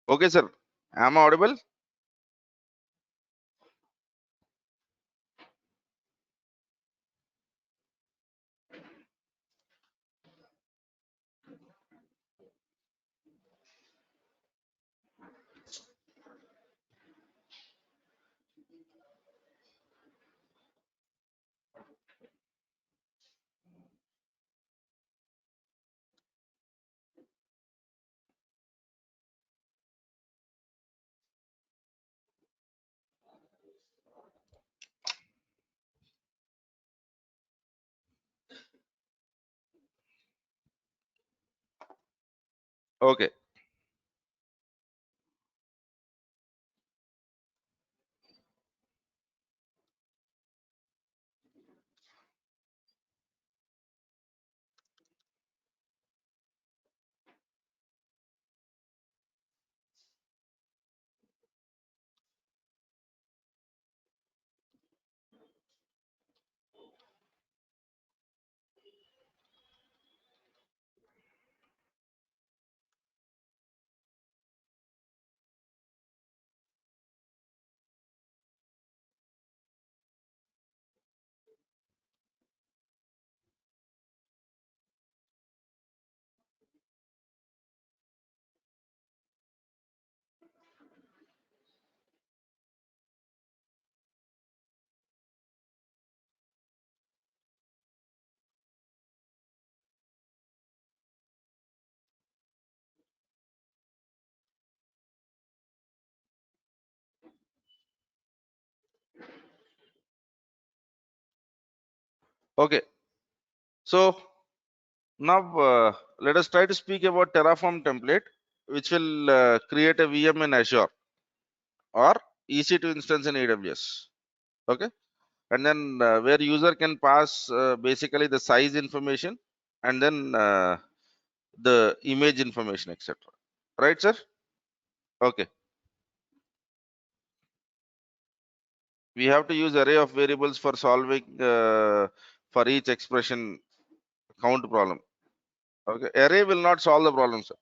Okay, sir. Am I audible? Okay. Okay. So now let us try to speak about Terraform template, which will create a VM in Azure or EC2 instance in AWS. Okay. And then where user can pass basically the size information and then the image information, etc. Right, sir? Okay. We have to use array of variables for solving for each expression count problem. Okay. Array will not solve the problem, sir.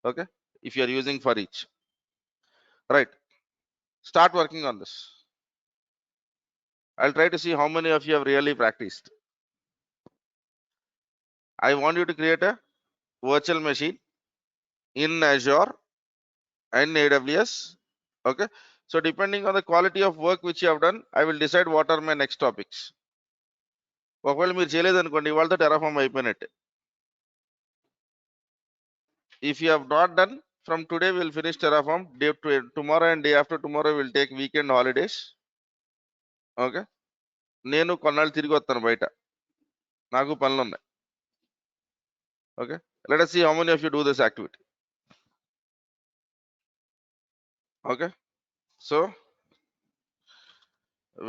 Okay. If you are using for each. Right. Start working on this. I'll try to see how many of you have really practiced. I want you to create a virtual machine in Azure and AWS. Okay. So depending on the quality of work which you have done, I will decide what are my next topics. ఒకవేళ మీరు చేయలేదనుకోండి ఇవాళతో Terraform అయిపోయినట్టే. If you have not done, from today we'll finish Terraform. Tomorrow and day after tomorrow we'll take weekend holidays. Okay. నేను కొన్నాళ్ళు తిరిగి వస్తాను బయట, నాకు పనులు ఉన్నాయి. Okay. Let us see how many of you do this activity. Okay. So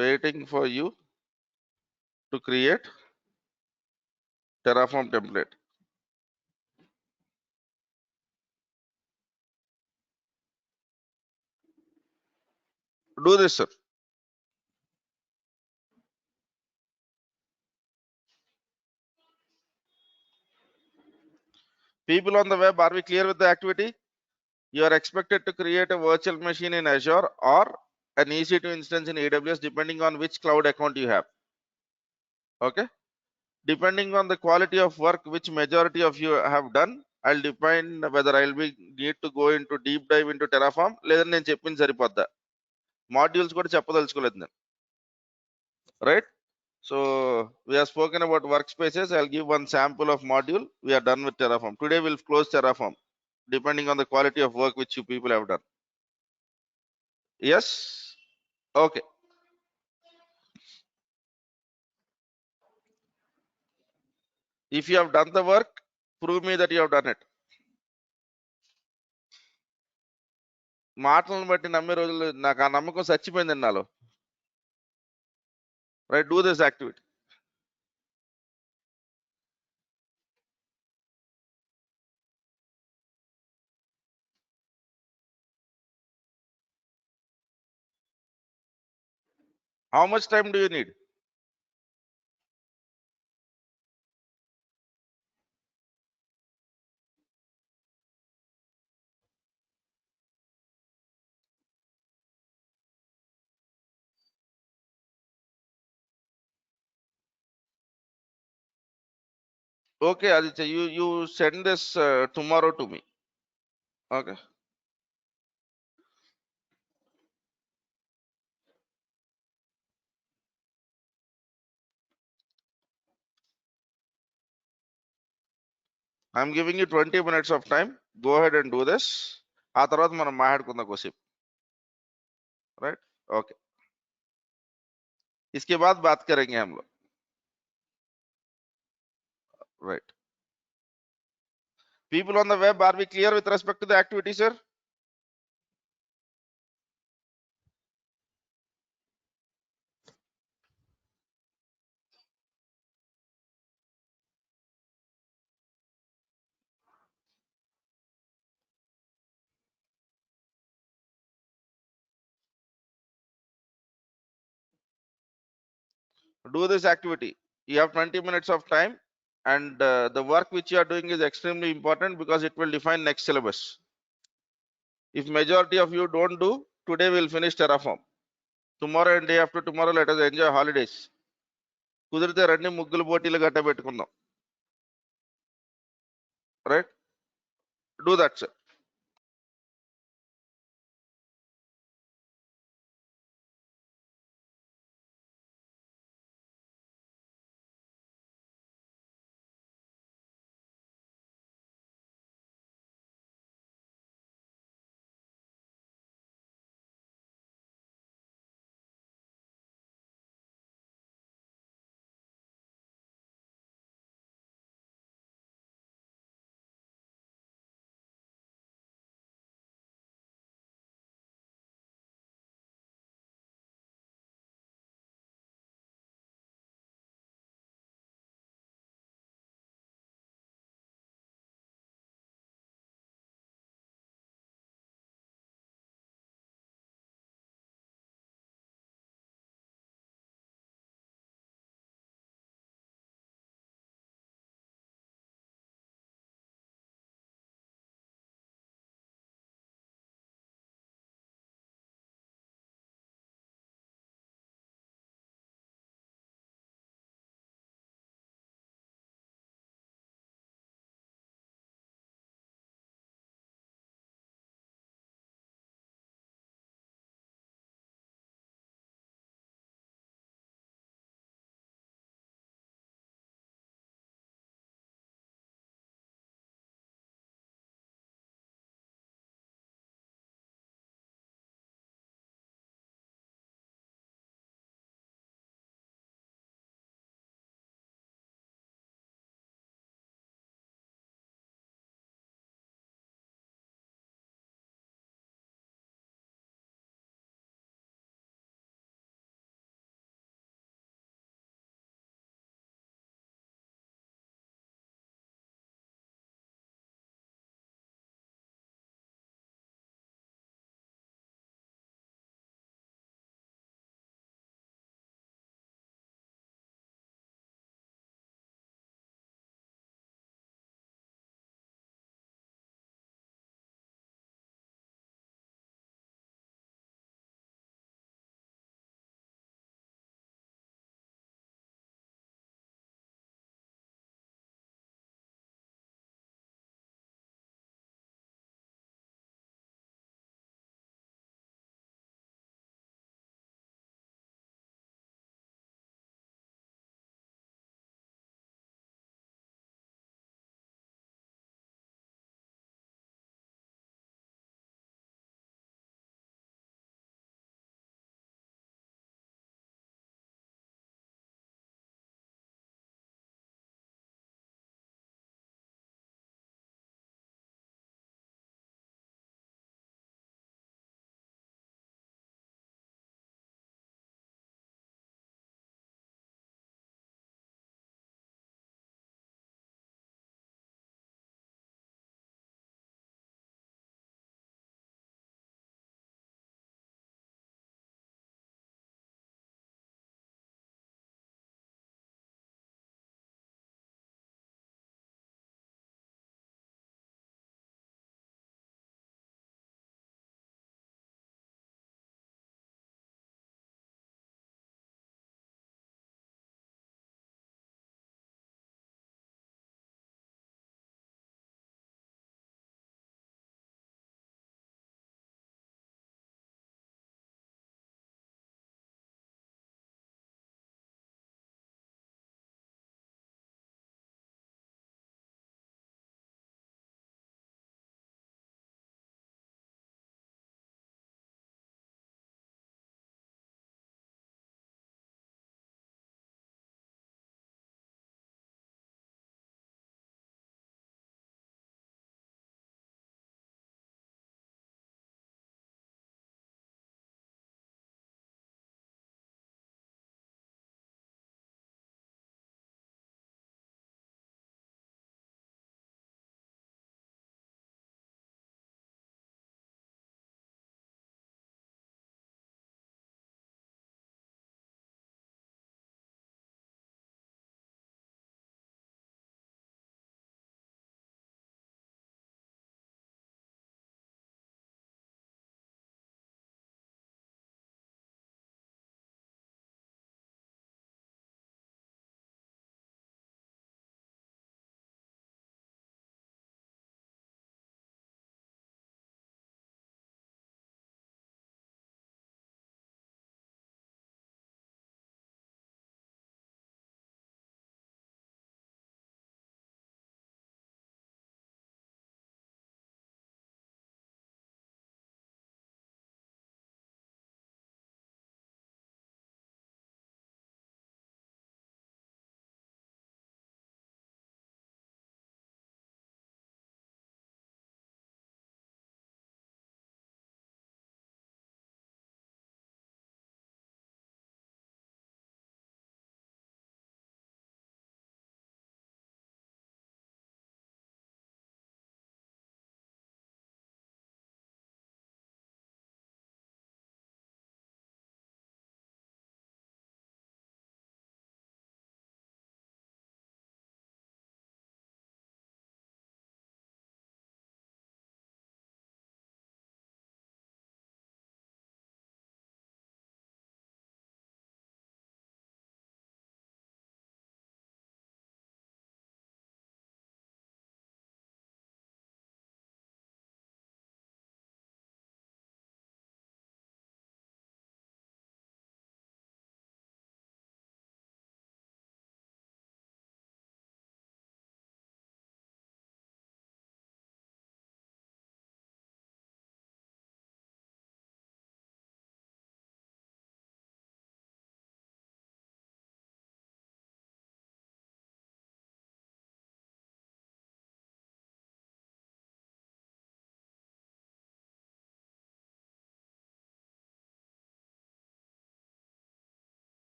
waiting for you to create Terraform template. Do this, sir. People on the web, are we clear with the activity? You are expected to create a virtual machine in Azure or an EC2 instance in AWS, depending on which cloud account you have. Okay. Depending on the quality of work which majority of you have done, I'll define whether I'll be need to go into deep dive into Terraform లేదా నేను చెప్పింది సరిపోద్దా. Modules కూడా చెప్పదలుచుకోలేదు నేను. Right. So we have spoken about workspaces. I'll give one sample of module. We are done with Terraform. Today we'll close Terraform depending on the quality of work which you people have done. Yes. Okay. If you have done the work, prove me that you have done it. మాటలను బట్టి నమ్మే రోజులు నాకు ఆ నమ్మకం చచ్చిపోయింది నాలో. Right. Do this activity. How much time do you need? Okay, Aditya, you send this tomorrow to me. Okay. I'm giving you 20 minutes of time. Go ahead and do this. ఆ తర్వాత మనం మాట్లాడుకుందాం కోసేపు. Right? Okay. इसके बाद बात करेंगे हम लोग. Right. People on the web, are we clear with respect to the activity, sir? Do this activity. You have 20 minutes of time, and the work which you are doing is extremely important because it will define next syllabus. If majority of you don't do, today we'll finish Terraform. Tomorrow and day after tomorrow, let us enjoy holidays. కుదిరితే రండి ముగ్గులు పోటీలు గట్ట పెట్టుకుందాం. Right? Do that, sir.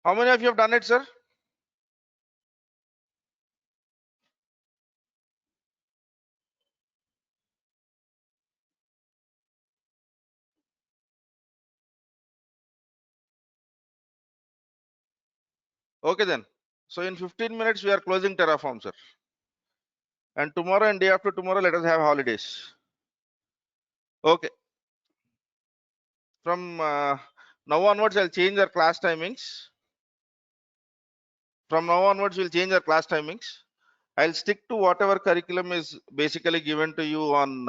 How many of you have done it, sir? Okay then. So in 15 minutes we are closing Terraform, sir. And tomorrow and day after tomorrow, let us have holidays. Okay. From now onwards, I'll change our class timings. From now onwards, we'll change our class timings. I'll stick to whatever curriculum is basically given to you on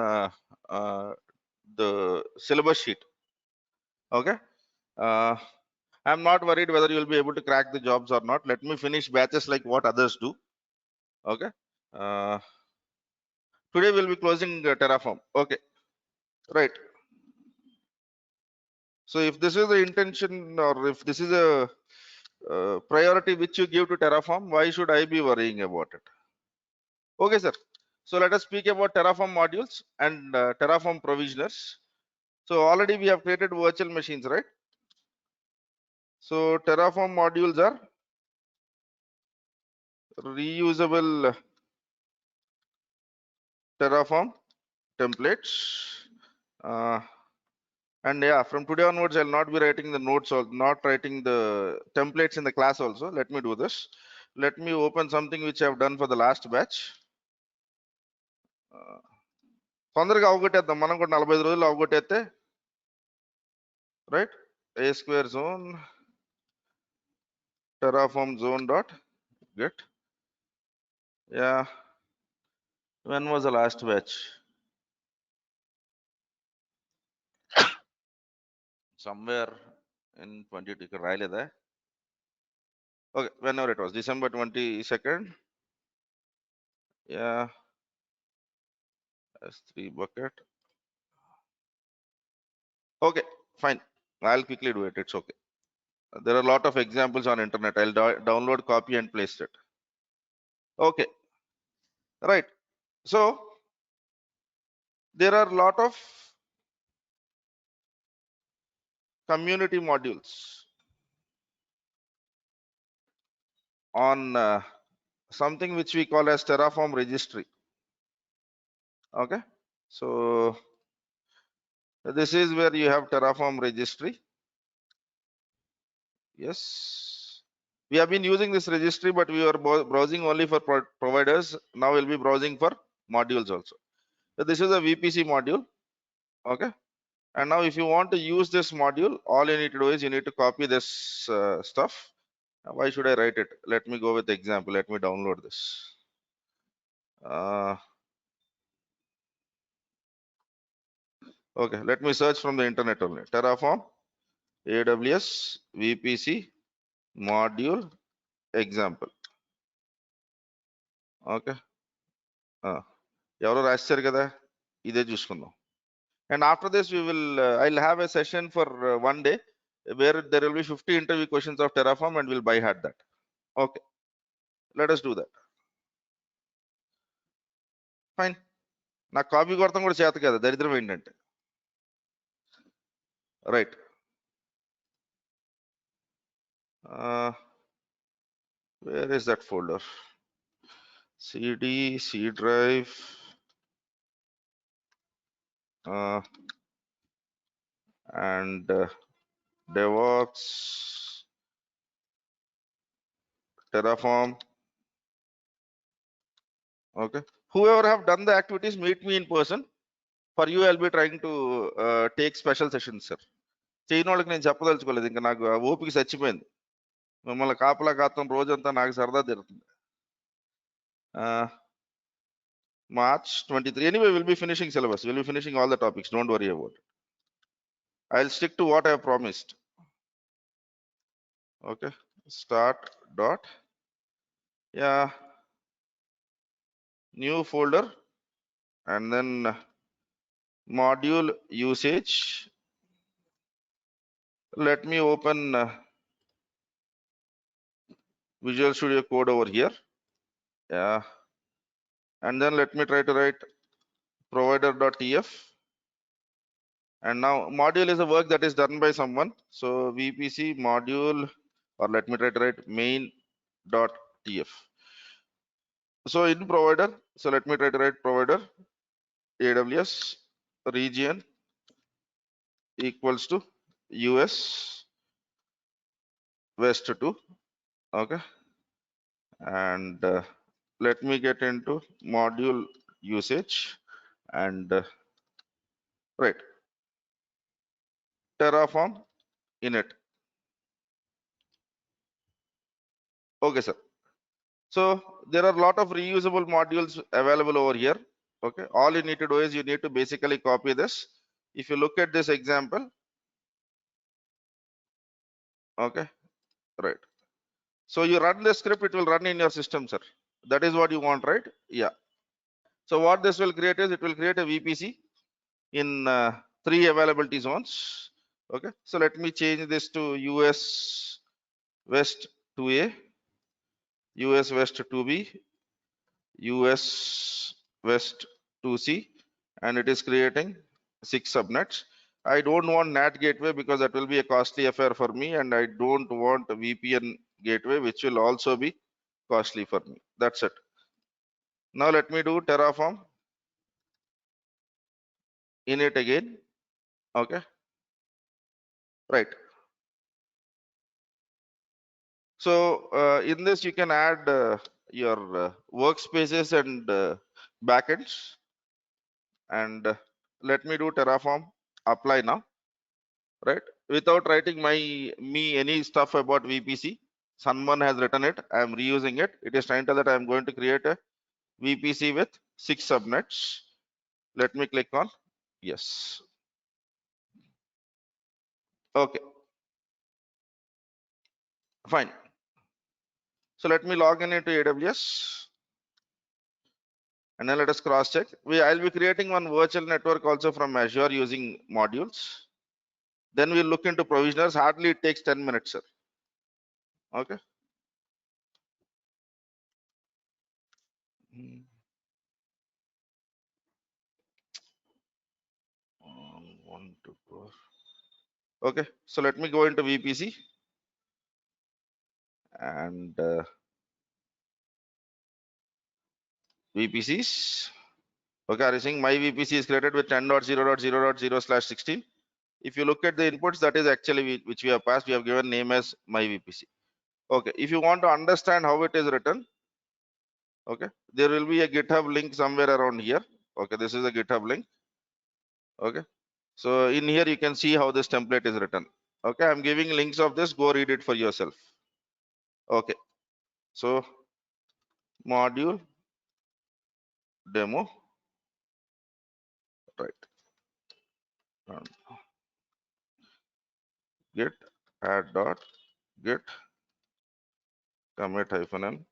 the syllabus sheet. Okay. I'm not worried whether you'll be able to crack the jobs or not. Let me finish batches like what others do. Okay. Today we'll be closing Terraform. Okay. Right. So if this is the intention, or if this is a priority which you give to Terraform, why should I be worrying about it? Okay, sir. So let us speak about Terraform modules and Terraform provisioners. So already we have created virtual machines, right? So Terraform modules are reusable Terraform templates. And yeah, from today onwards, I'll not be writing the notes or not writing the templates in the class also. Let me do this. Let me open something which I've done for the last batch. తొందరగా అవగొట్టేద్దాం మనం కూడా 45 రోజులు అవగొట్టేస్తే right a square zone terraform zone dot get. Yeah, when was the last batch? Somewhere in 22 ఇక్కడ రాయలేదా? Okay, whenever it was December 22nd. Yeah, S3 bucket. Okay, fine, I'll quickly do it. It's okay. There are a lot of examples on internet. I'll download, copy and paste it. Okay, right. So there are a lot of community modules on something which we call as Terraform registry. Okay, so this is where you have Terraform registry. Yes, we have been using this registry, but we were browsing only for providers. Now we'll be browsing for modules also. So this is a VPC module. Okay, and now if you want to use this module, all you need to do is you need to copy this stuff. Why should I write it? Let me go with the example. Let me download this. Okay, let me search from the internet only. Terraform AWS VPC module example. Okay, ఎవరో రాశారు కదా, ఇదే చూసుకుందాం. And after this we will I'll have a session for 1 day where there will be 50 interview questions of Terraform and we'll by heart that. Okay, let us do that. Fine. నాకు copy కొడతాం కూడా చేత కదా, దరిద్రం ఏంటంటే. Right. Where is that folder? CD, C drive, and DevOps, Terraform. Okay, whoever have done the activities, meet me in person. For you, I'll be trying to take special sessions, sir. చేయని వాళ్ళకి నేను చెప్పదలుచుకోలేదు, ఇంకా నాకు ఓపిక చచ్చిపోయింది. మిమ్మల్ని కాపలా కాస్తాం రోజంతా, నాకు సరదా తిరుగుతుంది. March 23. Anyway, we'll be finishing syllabus. We'll be finishing all the topics. Don't worry about it. I'll stick to what I have promised. Okay, start dot. Yeah, new folder, and then module usage. Let me open Visual Studio Code over here. Yeah, and then let me try to write provider.tf. And now module is a work that is done by someone. So VPC module or let me try to write main.tf. So in provider, so let me try to write provider AWS region equals to US West 2. Okay, and let me get into module usage and right, Terraform init. Okay, sir. So there are a lot of reusable modules available over here. Okay, all you need to do is you need to basically copy this. If you look at this example, okay, right. So you run the script, it will run in your system, sir. That is what you want, right? Yeah. So what this will create is it will create a VPC in 3 availability zones. Okay. So let me change this to US West 2A, US West 2B, US West 2C, and it is creating 6 subnets. I don't want NAT gateway because that will be a costly affair for me, and I don't want a VPN gateway, which will also be costly for me. That's it. Now let me do Terraform init again. Okay, right. So in this you can add your workspaces and backends, and let me do Terraform apply now, right? Without writing me any stuff about VPC, someone has written it. I am reusing it. It is trying to tell that I am going to create a VPC with 6 subnets. Let me click on yes. Okay, fine. So let me log in into AWS. And then let us cross check. I'll be creating one virtual network also from Azure using modules. Then we'll look into provisioners. Hardly it takes 10 minutes, sir. Okay. Hmm. 1 to 4. Okay. So let me go into VPC and VPCs. Okay, are you seeing my VPC is created with 10.0.0.0/16. If you look at the inputs, that is actually which we have passed. We have given name as my VPC. Okay. If you want to understand how it is written, okay, there will be a GitHub link somewhere around here. Okay, this is a GitHub link. Okay, so in here you can see how this template is written. Okay, I'm giving links of this, go read it for yourself. Okay, so module demo, right, git add dot git commit -m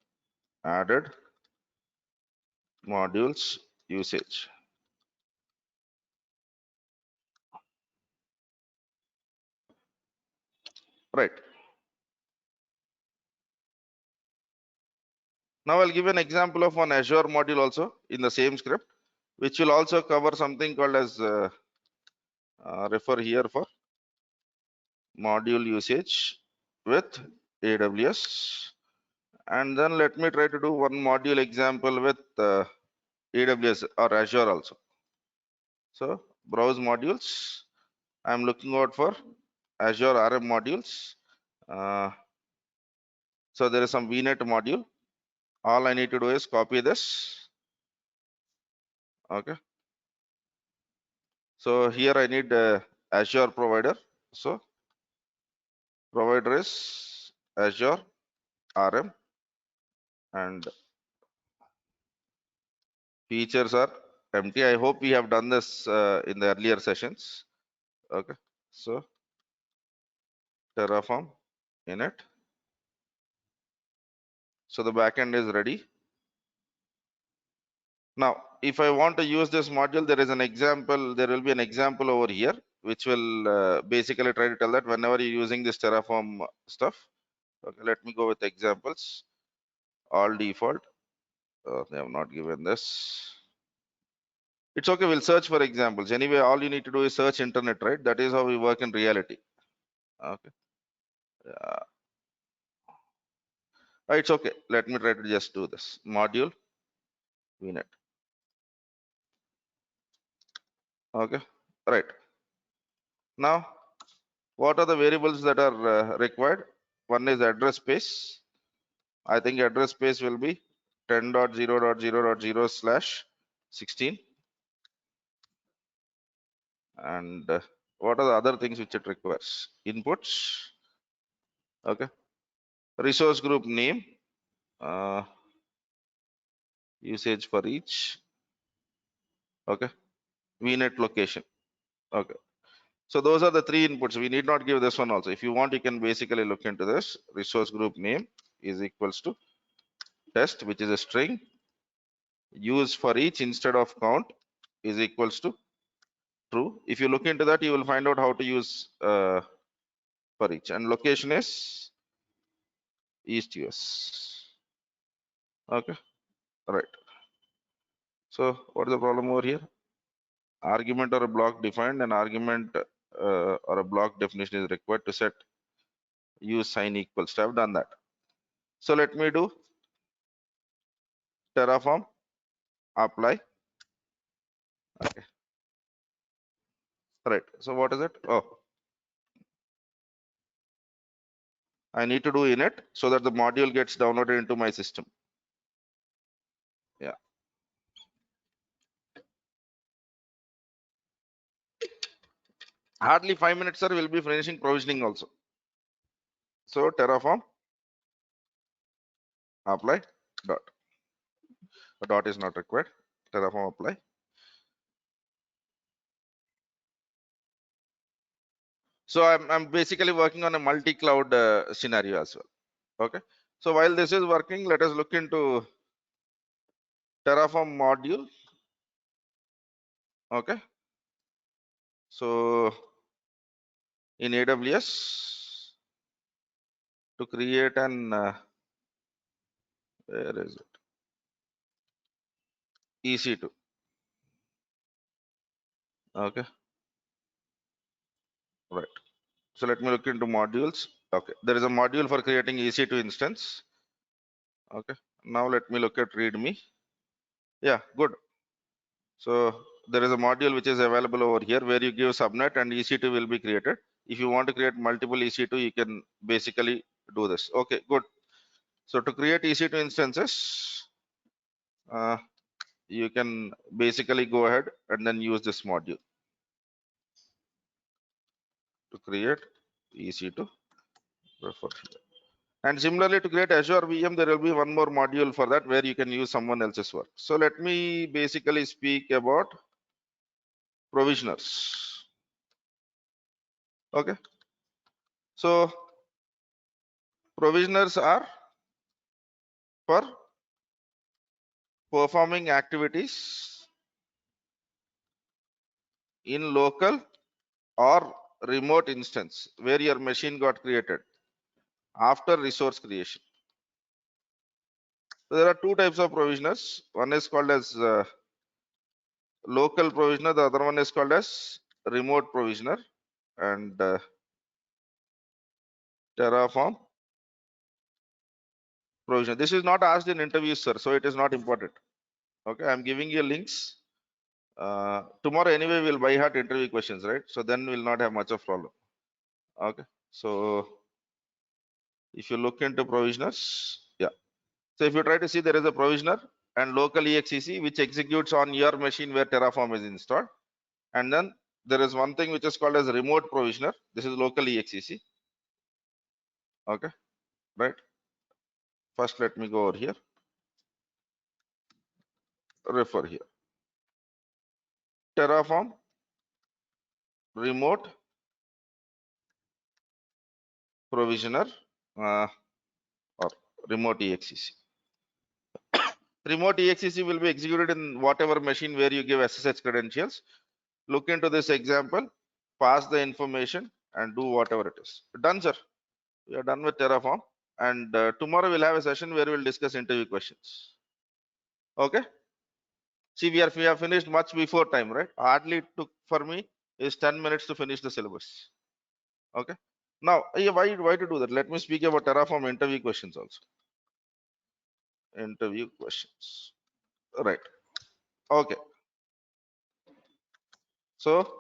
added modules usage. Right, now I'll give an example of one Azure module also in the same script, which will also cover something called as refer here for module usage with AWS. And then let me try to do one module example with AWS or Azure also. So browse modules. I'm looking out for Azure RM modules. So there is some VNet module. All I need to do is copy this. Okay. So here I need Azure provider. So provider is Azure RM, and features are empty. I hope we have done this in the earlier sessions. Okay. So Terraform init. So the backend is ready. Now, if I want to use this module, there is an example, there will be an example over here, which will basically try to tell that whenever you're using this Terraform stuff. Okay, let me go with examples. All default. They have not given this. It's okay, we'll search for examples. Anyway, all you need to do is search internet, right? That is how we work in reality. Okay. It's okay. Let me try to just do this. Module vnet. Okay. Right. Now, what are the variables that are required? One is address space. I think address space will be 10.0.0.0/16. And what are the other things which it requires? Inputs. Okay. Resource group name. Uh, usage for each. Okay. VNet location. Okay. So those are the three inputs. We need not give this one also. If you want, you can basically look into this. Resource group name is equals to test, which is a string. Use for each instead of count is equals to true. If you look into that, you will find out how to use for each. And location is east US. Okay. Right. So what is the problem over here? Argument or a block defined, an argument or a block definition is required to set use sign equals to. I've done that. So let me do Terraform apply. Okay. Right. So what is it? Oh, I need to do init so that the module gets downloaded into my system. Yeah. Hardly 5 minutes, sir. We'll be finishing provisioning also. So Terraform apply dot. A dot is not required. Terraform apply. So I'm basically working on a multi-cloud scenario as well. Okay. So while this is working, let us look into Terraform module. Okay. So in AWS to create an where is it? EC2. Okay. Right. So let me look into modules. Okay. There is a module for creating EC2 instance. Okay. Now let me look at README. Yeah, good. So there is a module which is available over here where you give subnet and EC2 will be created. If you want to create multiple EC2, you can basically do this. Okay, good. So to create EC2 instances, you can basically go ahead and then use this module to create EC2. Refer here. And similarly, to create Azure VM, there will be one more module for that where you can use someone else's work. So let me basically speak about provisioners. Okay. So provisioners are for performing activities in local or remote instance where your machine got created after resource creation. So there are two types of provisioners. One is called as local provisioner, the other one is called as remote provisioner. And Terraform provisioner. This is not asked in interviews, sir, so it is not important. Okay, I'm giving you links. Tomorrow anyway we'll by heart interview questions, right? So then we'll not have much of problem. Okay, so if you look into provisioners, yeah. So if you try to see, there is a provisioner and local exec which executes on your machine where Terraform is installed. And then there is one thing which is called as remote provisioner. This is local exec. Okay, right. First, let me go over here. Refer here. Terraform remote provisioner or remote exec. Remote exec will be executed in whatever machine where you give SSH credentials. Look into this example, pass the information and do whatever it is. Done, sir. We are done with Terraform. And tomorrow we'll have a session where we'll discuss interview questions. Okay. See, we have finished much before time, right? Hardly it took for me is 10 minutes to finish the syllabus. Okay. Now, why to do that? Let me speak about Terraform interview questions also. interview questions. Right. Okay. So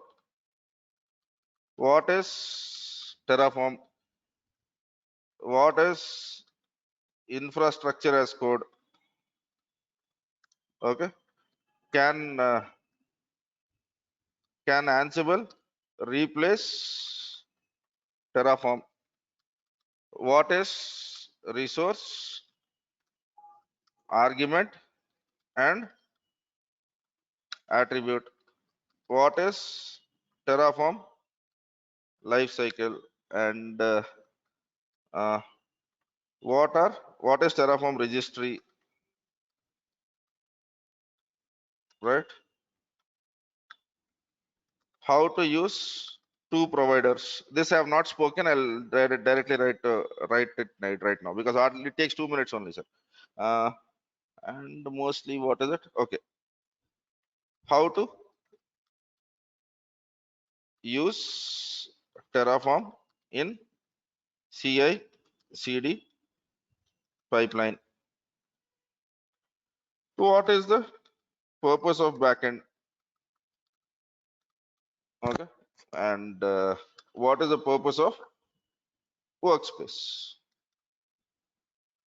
what is Terraform? What is infrastructure as code? Okay. Can Ansible replace Terraform? What is resource, argument, and attribute? What is Terraform life cycle? And uh, what is Terraform registry? Right? How to use two providers? This I have not spoken. I'll directly write it right now because it takes 2 minutes only, sir. Uh, and mostly, what is it? Okay. How to use Terraform in CI CD pipeline? What is the purpose of backend? Okay. And what is the purpose of workspace?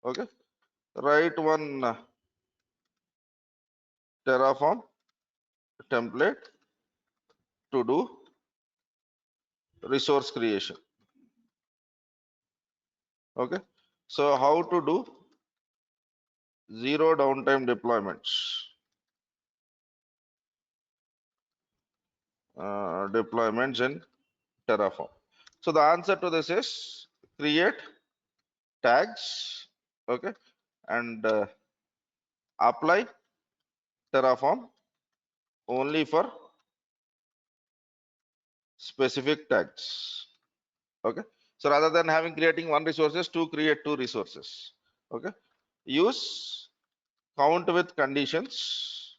Okay. Write one Terraform template to do resource creation. Okay. So how to do zero downtime deployments? Deployments in Terraform. So the answer to this is create tags. Okay. And apply Terraform only for specific tags. Okay. So rather than creating one resources, to create two resources. Okay. Use count with conditions.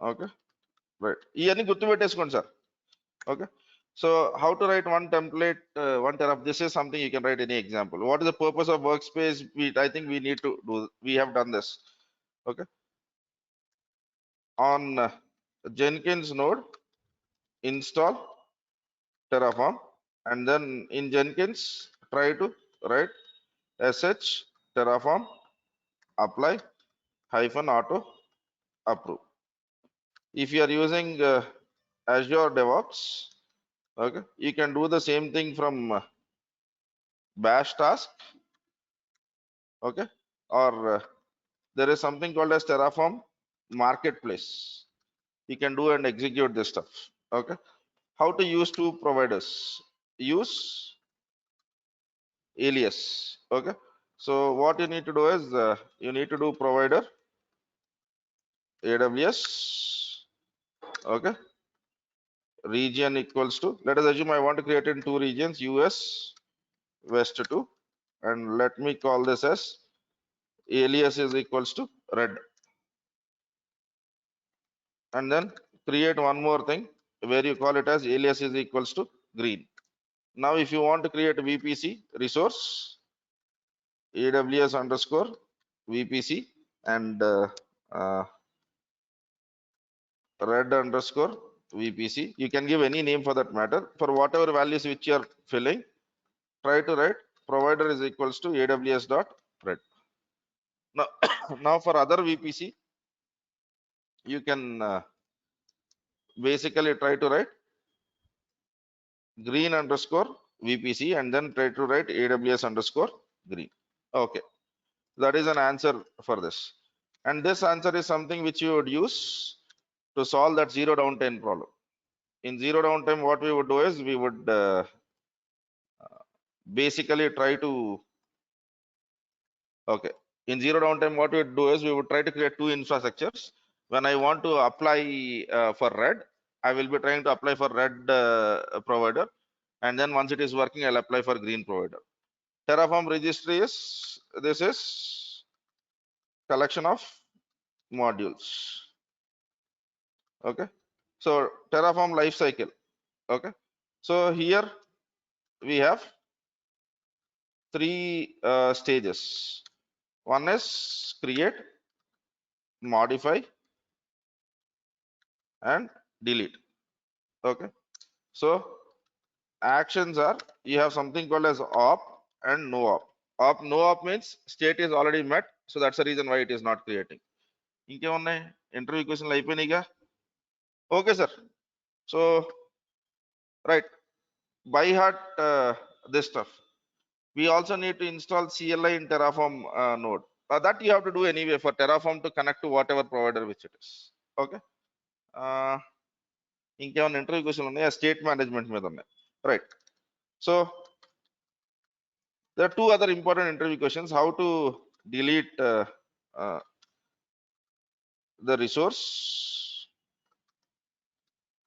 Okay. Right. Any గుర్తుపెట్టేసుకోండి sir. Okay. So how to write one template, one Terraform? This is something you can write any example. What is the purpose of workspace? I think we need to do. We have done this. Okay. On Jenkins node, install Terraform, and then in Jenkins try to write sh Terraform apply -auto approve. If you are using Azure DevOps, okay, you can do the same thing from bash task. Okay. Or there is something called as Terraform marketplace. You can do and execute this stuff. Okay. How to use two providers? Use alias. Okay. So what you need to do is you need to do provider AWS. Okay. Region equals to, let us assume I want to create in two regions, US West 2, and let me call this as alias is equals to red. And then create one more thing where you call it as alias is equals to green. Now if you want to create a VPC resource, AWS underscore VPC and uh, red underscore VPC. You can give any name for that matter. For whatever values which you are filling, try to write provider is equals to AWS dot red. Now, now for other VPC, you can basically try to write green underscore VPC and then try to write AWS underscore green. Okay, that is an answer for this. And this answer is something which you would use to solve that zero downtime problem. In zero downtime, what we would do is we would basically try to, okay, in zero downtime, what we would do is we would try to create two infrastructures. When I want to apply for red, I will be trying to apply for red provider. And then once it is working, I'll apply for green provider. Terraform registry is, this is collection of modules. Okay. So Terraform lifecycle. Okay. So here we have three stages. One is create, modify, and delete. Okay, so actions are, you have something called as op and no op. No op means state is already met, so that's the reason why it is not creating. ఇంకేమున్నాయి, interview క్వశ్చన్లు అయిపోయినాయిగా. Okay sir. So right, by heart this stuff. We also need to install CLI in Terraform node. That you have to do anyway for Terraform to connect to whatever provider which it is. Okay. ఇంకేమైనా interview question ఉన్నాయా, state management మీద ఉన్నాయి. Right. So there are two other important interview questions: how to delete the resource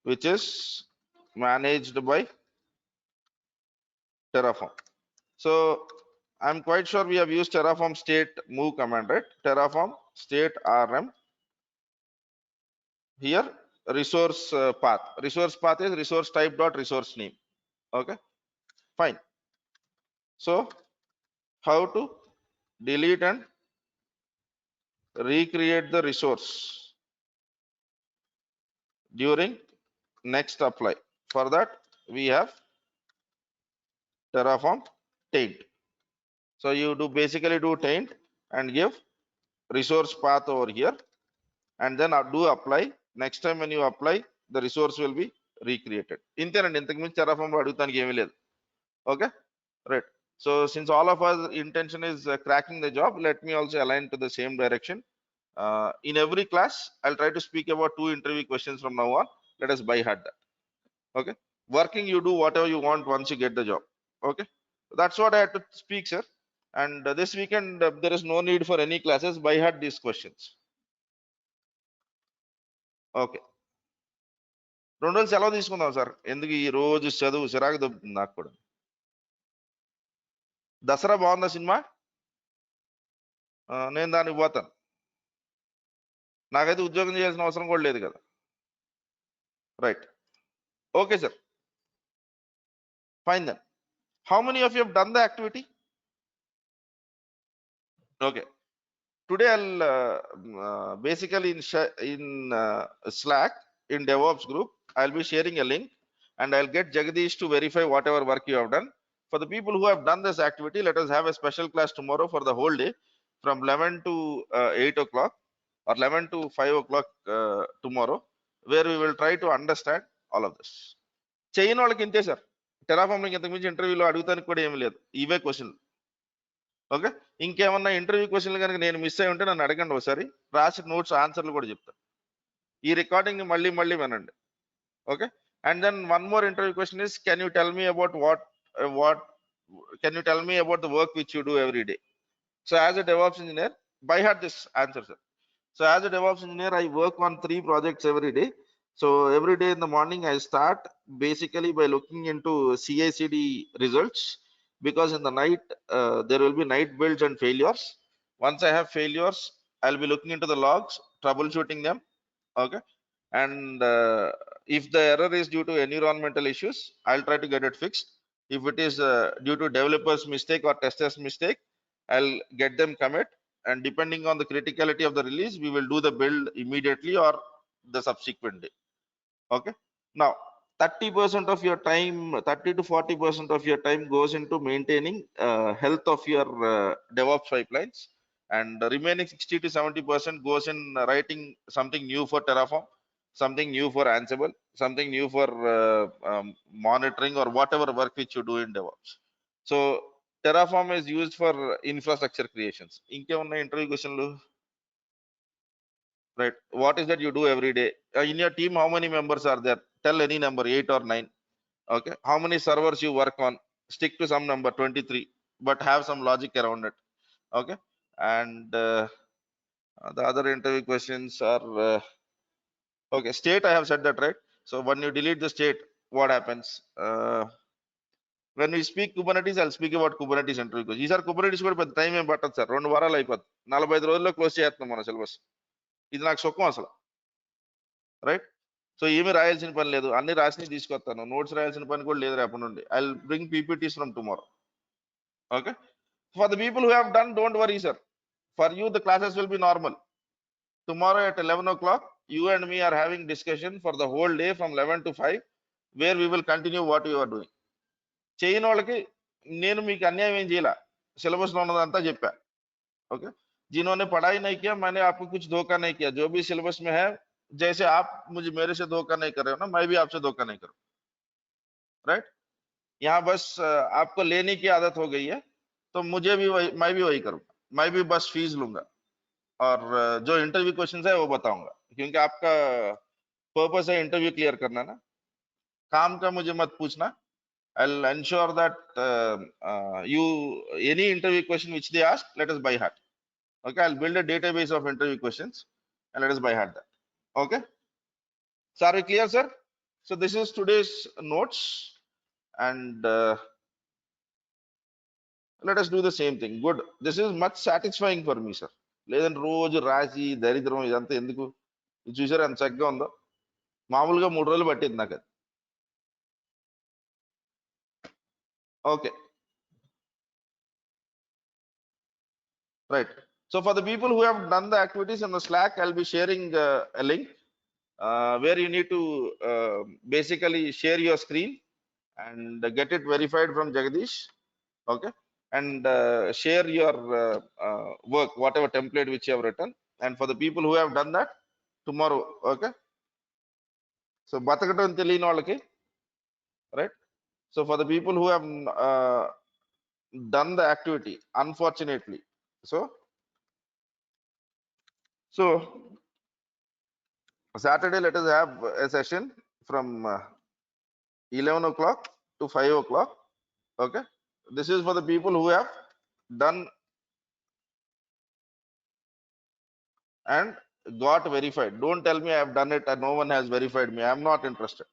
which is managed by Terraform. So I'm quite sure we have used Terraform state move command, right? Terraform state rm, here resource path. Resource path is resource type dot resource name. Okay, fine. So how to delete and recreate the resource during next apply. For that we have Terraform taint. So you do basically do taint and give resource path over here, and then do apply. Next time when you apply, the resource will be recreated. ఇంతేనండి, ఇంతకు మించి Terraform లో అడుగుతానికి ఏమీ లేదు. Okay, right. So since all of us intention is cracking the job, let me also align to the same direction. In every class I'll try to speak about 2 interview questions from now on. Let us by heart that. Okay, working you do whatever you want once you get the job. Okay, that's what I had to speak, sir. And this weekend there is no need for any classes. By heart these questions. Okay, 2 రోజులు సెలవు తీసుకుందాం sir, ఎందుకు ఈ రోజు చదువు చిరాకు దొబ్బుతుంది నాకు కూడా. దసరా బాగుందా సినిమా? నేను దానికి పోతాను, నాకైతే ఉద్యోగం చేయాల్సిన అవసరం కూడా లేదు కదా. Right. Okay sir, fine then. How many of you have done the activity? Okay, today I'll basically in Slack in DevOps group I'll be sharing a link, and I'll get Jagadish to verify whatever work you have done. For the people who have done this activity, let us have a special class tomorrow for the whole day from 11 to 8 o'clock or 11 to 5 o'clock tomorrow, where we will try to understand all of this. చేయని వాళ్ళకి ఇంతే sir, Terraform ఇంతకు మించి ఇంటర్వ్యూలో అడుగుతానికి కూడా ఏమీ లేదు, ఇవే క్వశ్చన్. ఓకే, ఇంకేమన్నా ఇంటర్వ్యూ క్వశ్చన్లు కనుక నేను మిస్ అయి ఉంటే నన్ను అడగండి, ఒకసారి రాసి నోట్స్ ఆన్సర్లు కూడా చెప్తాను. ఈ రికార్డింగ్ మళ్ళీ మళ్ళీ వినండి. Okay, and then one more interview question is, can you tell me about what can you tell me about the work which you do every day? So as a DevOps engineer, by heart this answer, sir. So as a DevOps engineer, I work on 3 projects every day. So every day in the morning I start basically by looking into CI/CD results, because in the night there will be night builds and failures. Once I have failures, I'll be looking into the logs, troubleshooting them. Okay, and if the error is due to environmental issues, I'll try to get it fixed. If it is due to developers mistake or testers mistake, I'll get them commit, and depending on the criticality of the release, we will do the build immediately or the subsequent day. Okay, now 30% of your time, 30 to 40% of your time goes into maintaining health of your DevOps pipelines, and the remaining 60 to 70% goes in writing something new for Terraform, something new for Ansible, something new for monitoring or whatever work which you do in DevOps. So Terraform is used for infrastructure creations. ఇంకేమన్నా interview క్వశ్చన్లు? Right, what is that you do every day? In your team, how many members are there? Tell any number, 8 or 9. Okay, how many servers you work on? Stick to some number, 23, but have some logic around it. Okay, and the other interview questions are okay, state, I have said that, right? So when you delete the state, what happens? When we speak Kubernetes, I'll speak about Kubernetes interview questions. These are Kubernetes కూడా పెద్ద time ఏం పట్టదు sir, 2 వారాలు అయిపోద్ది, 45 రోజుల్లో close చేస్తున్నాం మన syllabus. ఇది నాకు సుఖం అసలు. రైట్, సో ఏమి రాయాల్సిన పని లేదు, అన్ని రాసి తీసుకొస్తాను, నోట్స్ రాయాల్సిన పని కూడా లేదు రేపటి నుండి. I will bring PPTs from tomorrow. Okay, for the people who have done, don't worry sir, For you, the classes will be normal. Tomorrow at 11 o'clock, you and me are having discussion for the whole day from 11 to 5, where we will continue what you are doing. చేయని వాళ్ళకి నేను మీకు అన్యాయం ఏం చేయాల, syllabus లో ఉన్నదంతా చెప్పా. ओके, जिन्होंने पढ़ाई नहीं किया मैंने आपको कुछ धोखा नहीं किया, जो भी सिलेबस में है, जैसे आप मुझे मेरे से धोखा नहीं कर रहे हो ना, मैं भी आपसे धोखा नहीं करूँ. राइट, यहाँ बस आपको लेने की आदत हो गई है, तो मुझे भी वही, मैं भी वही करूंगा, मैं भी बस फीस लूंगा और जो इंटरव्यू क्वेश्चंस है वो बताऊंगा, क्योंकि आपका पर्पस है इंटरव्यू क्लियर करना ना, काम का मुझे मत पूछना. I'll ensure that you any interview question which they ask, let us by heart. Okay, I'll build a database of interview questions and let us by heart that. Okay, so are we clear, sir? So this is today's notes, and let us do the same thing. Good, this is much satisfying for me, sir. లేదంటే రోజు రాసి దరిద్రం ఇదంతా ఎందుకు, ఇది చూసారు ఎంత చక్కగా ఉందో, మామూలుగా 3 రోజులు పట్టింది నాకు అది. Okay, right. So for the people who have done the activities in the Slack, I'll be sharing a link where you need to basically share your screen and get it verified from Jagadish. Okay, and share your work, whatever template which you have written. And for the people who have done that, tomorrow, okay. So బతకటం తెలియని వాళ్ళకి, right? So for the people who have done the activity, unfortunately, so Saturday let us have a session from 11 o'clock to 5 o'clock. Okay, this is for the people who have done and got verified. Don't tell me I have done it and no one has verified me. I am not interested.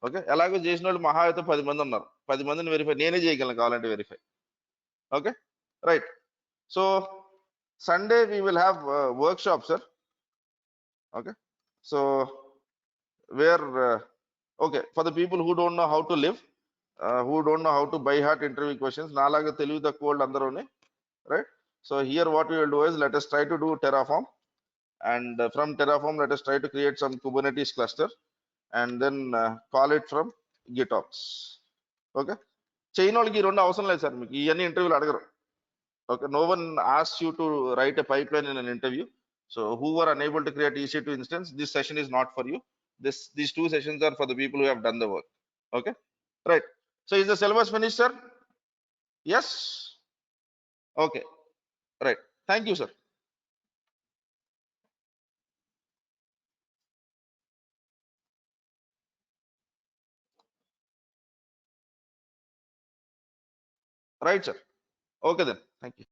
Okay, ఎలాగో చేసిన వాళ్ళు మహా అయితే 10 మంది ఉన్నారు, 10 మందిని verify నేనే చేయగలను కావాలంటే verify. Okay, right. So Sunday we will have workshop, sir. Okay, so where okay, for the people who don't know how to live, who don't know how to by heart interview questions, నాలాగా తెలివి తక్కువ వాళ్ళు అందరూనే, right? So here what we will do is, let us try to do Terraform, and from Terraform let us try to create some Kubernetes cluster and then call it from GitOps. Okay, చేయని వాళ్ళకి ఈ 2 అవసరం లేదు sir, మీకు ఇవన్నీ ఇంటర్వ్యూలు అడగరు. Okay, no one asks you to write a pipeline in an interview. So who are unable to create EC2 instance, this session is not for you. These 2 sessions are for the people who have done the work. Okay, right. So is the syllabus finished, sir? Yes. Okay, right. Thank you, sir. Right, sir. Okay then, thank you.